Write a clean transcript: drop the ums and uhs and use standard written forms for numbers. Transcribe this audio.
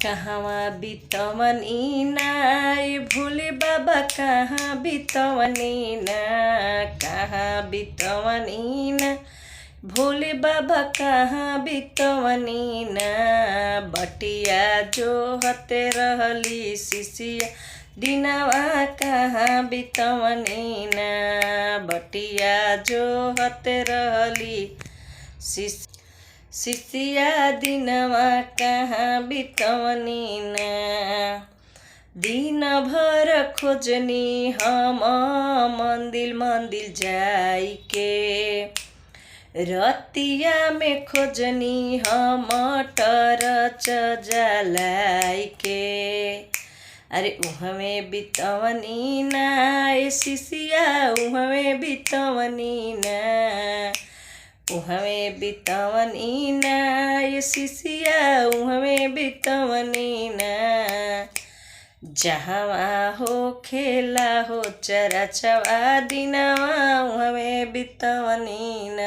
कहवा बितवनी ना ये भोले बाबा कहाँ बितवनी ना, कहाँ बितवनी ना भोले बाबा कहाँ बितवनी ना। बटिया जो हते रहली शिशिया दिनवा कहाँ बितवनी ना, बटिया जो हते रहली शिशिया दिनवा कहाँ बितवनी ना। दिन भर खोजनी हम मंदिर मंदिर जाई के, रतिया में खोजनी हम टरच जलाई के। अरे उहमे बितवनी ना ए शिशिया उहमे बितवनी ना, उहमे बितवनी ना ये शिशिया उहमे बितवनी ना। जहवा हो खेला हो चरचवा दिनवा उहमे बितवनी ना।